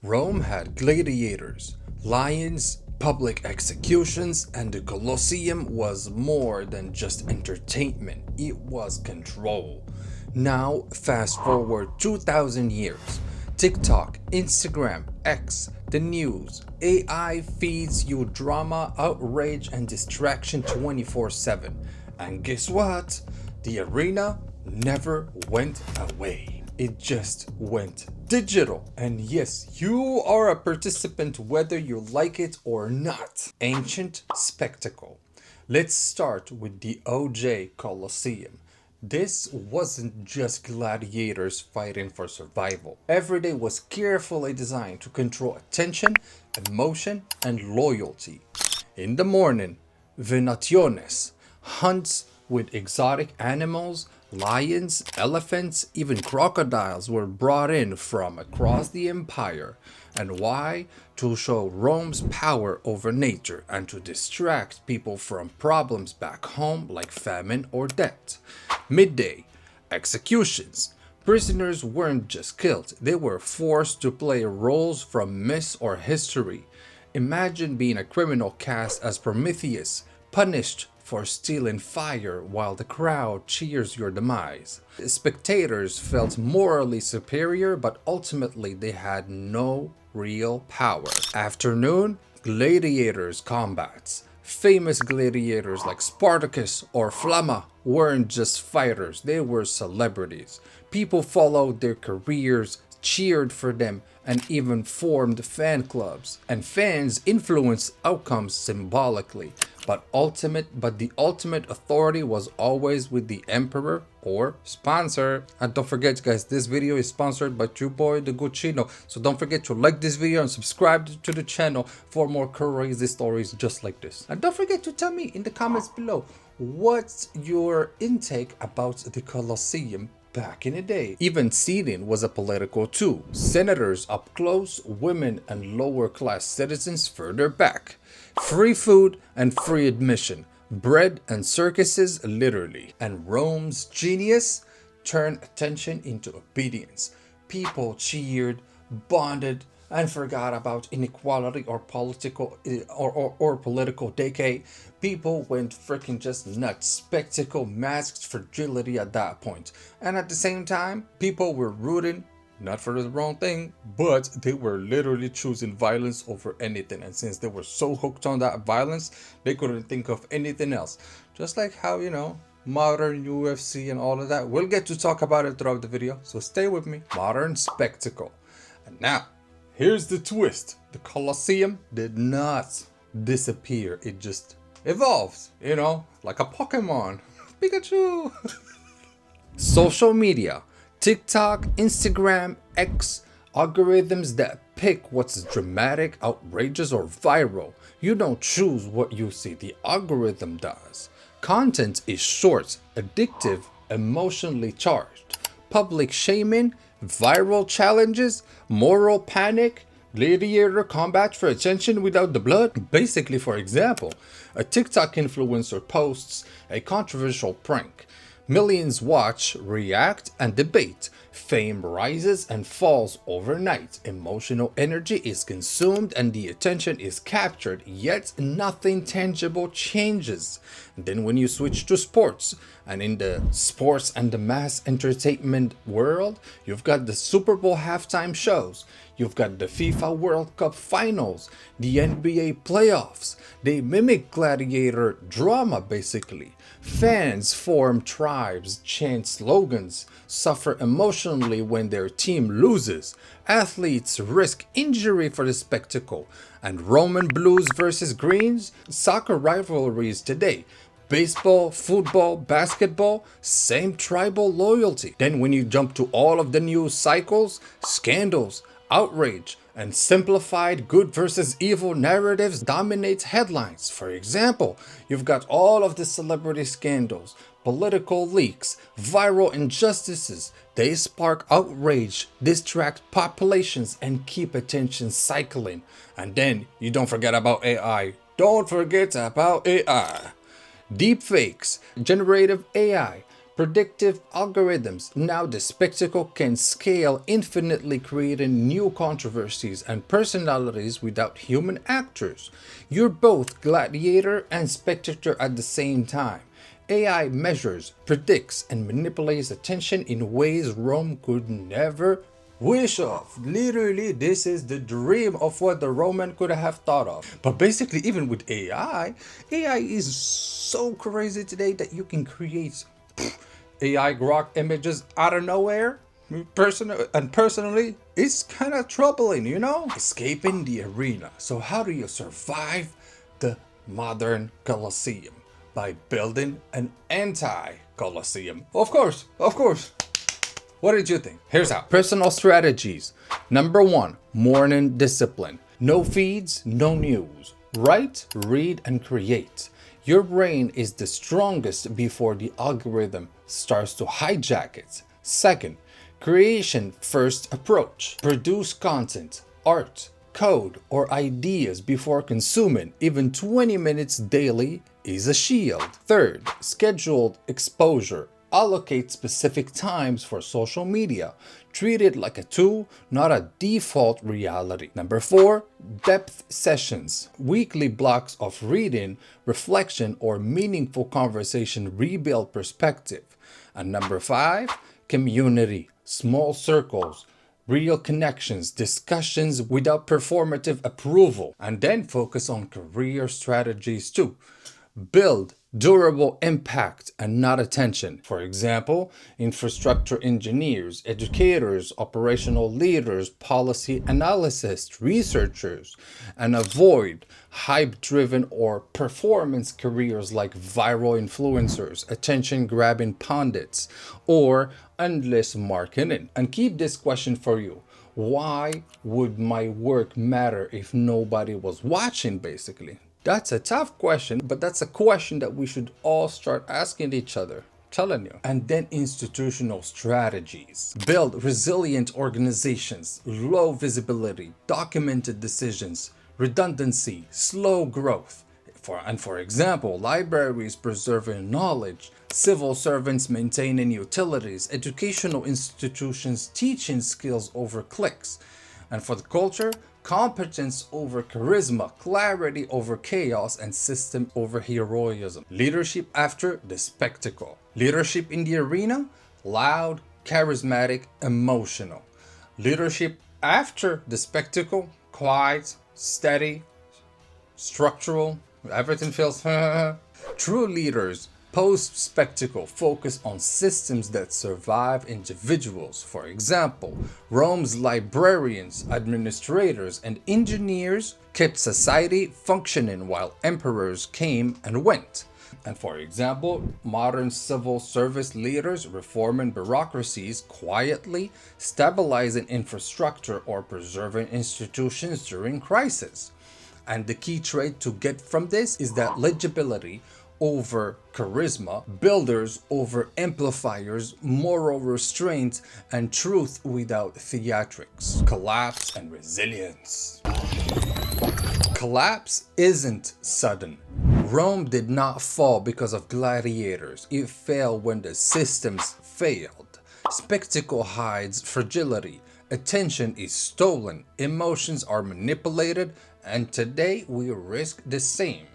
Rome had gladiators, lions, public executions, and the Colosseum was more than just entertainment, it was control. Now, fast forward 2000 years. TikTok, Instagram, X, the news, AI feeds you drama, outrage, and distraction 24/7. And guess what? The arena never went away. It just went digital. And yes, you are a participant whether you like it or not. Ancient spectacle. Let's start with the OJ Colosseum. This wasn't just gladiators fighting for survival. Every day was carefully designed to control attention, emotion, and loyalty. In the morning, venationes, hunts with exotic animals, lions, elephants, even crocodiles were brought in from across the empire. And why? To show Rome's power over nature and to distract people from problems back home like famine or debt. Midday, executions. Prisoners weren't just killed, they were forced to play roles from myths or history. Imagine being a criminal cast as Prometheus, punished for stealing fire while the crowd cheers your demise. Spectators felt morally superior, but ultimately they had no real power. Afternoon, gladiators combats. Famous gladiators like Spartacus or Flamma weren't just fighters, they were celebrities. People followed their careers, cheered for them, and even formed fan clubs. And fans influenced outcomes symbolically. But the ultimate authority was always with the emperor or sponsor. And don't forget, guys, this video is sponsored by your boy the Guccino. So don't forget to like this video and subscribe to the channel for more crazy stories just like this. And don't forget to tell me in the comments below what's your intake about the Colosseum back in the day. Even seating was a political tool. Senators up close, women and lower class citizens further back. Free food and free admission. Bread and circuses literally. And Rome's genius turned attention into obedience. People cheered, bonded, and forgot about inequality or political decay. People went freaking just nuts. Spectacle masked fragility at that point. And at the same time, people were rooting not for the wrong thing, but they were literally choosing violence over anything. And since they were so hooked on that violence, they couldn't think of anything else. Just like how, modern UFC and all of that. We'll get to talk about it throughout the video, so stay with me. Modern spectacle. And now, here's the twist. The Colosseum did not disappear. It just evolved, like a Pokemon. Pikachu! Social media. TikTok, Instagram, X, algorithms that pick what's dramatic, outrageous, or viral. You don't choose what you see, the algorithm does. Content is short, addictive, emotionally charged. Public shaming, viral challenges, moral panic, gladiator combat for attention without the blood. Basically, for example, a TikTok influencer posts a controversial prank. Millions watch, react, and debate. Fame rises and falls overnight. Emotional energy is consumed and the attention is captured, yet nothing tangible changes. Then when you switch to sports, and in the sports and the mass entertainment world, you've got the Super Bowl halftime shows. You've got the FIFA World Cup finals, the NBA playoffs. They mimic gladiator drama basically. Fans form tribes, chant slogans, suffer emotionally when their team loses. Athletes risk injury for the spectacle. And Roman blues versus greens, soccer rivalries today. Baseball, football, basketball, same tribal loyalty. Then when you jump to all of the news cycles, scandals, outrage, and simplified good versus evil narratives dominate headlines. For example, you've got all of the celebrity scandals, political leaks, viral injustices. They spark outrage, distract populations, and keep attention cycling. And then you don't forget about AI. Don't forget about AI. Deepfakes, generative AI, predictive algorithms. Now the spectacle can scale infinitely, creating new controversies and personalities without human actors. You're both gladiator and spectator at the same time. AI measures, predicts, and manipulates attention in ways Rome could never wish of. Literally, this is the dream of what the Roman could have thought of. But basically, even with AI is so crazy today that you can create AI grok images out of nowhere. Personally, it's kind of troubling, Escaping the arena. So how do you survive the modern Colosseum? By building an anti-colosseum. Of course. What did you think? Here's how. Personal strategies. Number 1, morning discipline. No feeds, no news. Write, read, and create. Your brain is the strongest before the algorithm starts to hijack it. Second, creation first approach. Produce content, art, code, or ideas before consuming. Even 20 minutes daily is a shield. Third, scheduled exposure. Allocate specific times for social media. Treat it like a tool, not a default reality. Number 4, depth sessions. Weekly blocks of reading, reflection, or meaningful conversation rebuild perspective. And number 5, community. Small circles, real connections, discussions without performative approval. And then focus on career strategies too. Build durable impact and not attention. For example, infrastructure engineers, educators, operational leaders, policy analysts, researchers, and avoid hype-driven or performance careers like viral influencers, attention-grabbing pundits, or endless marketing. And keep this question for you. Why would my work matter if nobody was watching, basically? That's a tough question, but that's a question that we should all start asking each other. Telling you. And then institutional strategies. Build resilient organizations, low visibility, documented decisions, redundancy, slow growth. For example, libraries preserving knowledge, civil servants maintaining utilities, educational institutions teaching skills over clicks. And for the culture, competence over charisma, clarity over chaos, and system over heroism. Leadership after the spectacle. Leadership in the arena, loud, charismatic, emotional. Leadership after the spectacle, quiet, steady, structural, everything feels True leaders post-spectacle focus on systems that survive individuals. For example, Rome's librarians, administrators, and engineers kept society functioning while emperors came and went. And for example, modern civil service leaders reforming bureaucracies quietly, stabilizing infrastructure, or preserving institutions during crisis. And the key trait to get from this is that legibility over charisma, builders over amplifiers, moral restraint, and truth without theatrics. Collapse and resilience. Collapse isn't sudden. Rome did not fall because of gladiators. It fell when the systems failed. Spectacle hides fragility. Attention is stolen. Emotions are manipulated. And today we risk the same.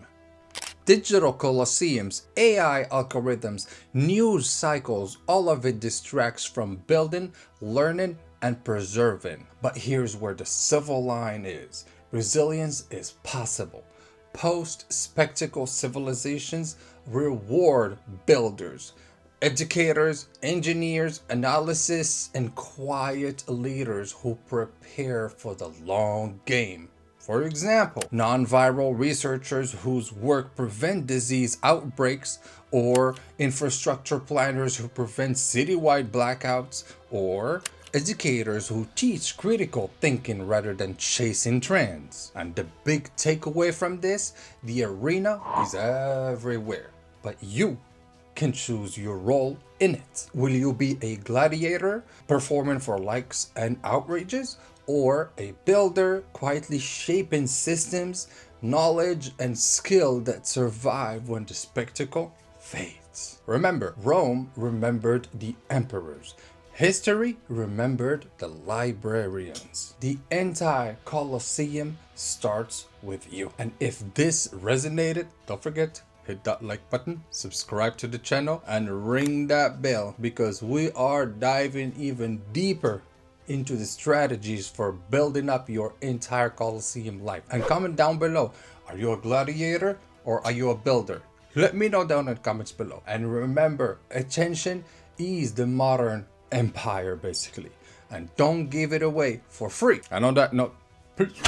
Digital colosseums, AI algorithms, news cycles, all of it distracts from building, learning, and preserving. But here's where the silver line is. Resilience is possible. Post-spectacle civilizations reward builders, educators, engineers, analysts, and quiet leaders who prepare for the long game. For example, non-viral researchers whose work prevent disease outbreaks, or infrastructure planners who prevent citywide blackouts, or educators who teach critical thinking rather than chasing trends. And the big takeaway from this, the arena is everywhere, but you can choose your role in it. Will you be a gladiator performing for likes and outrages, or a builder quietly shaping systems, knowledge, and skill that survive when the spectacle fades? gods. Remember, Rome remembered the emperors. History remembered the librarians. The anti-colosseum starts with you. And if this resonated, don't forget, hit that like button, subscribe to the channel, and ring that bell, because we are diving even deeper into the strategies for building up your entire Colosseum life. And comment down below, are you a gladiator or are you a builder? Let me know down in the comments below. And remember, attention is the modern empire basically. And don't give it away for free. And on that note, peace.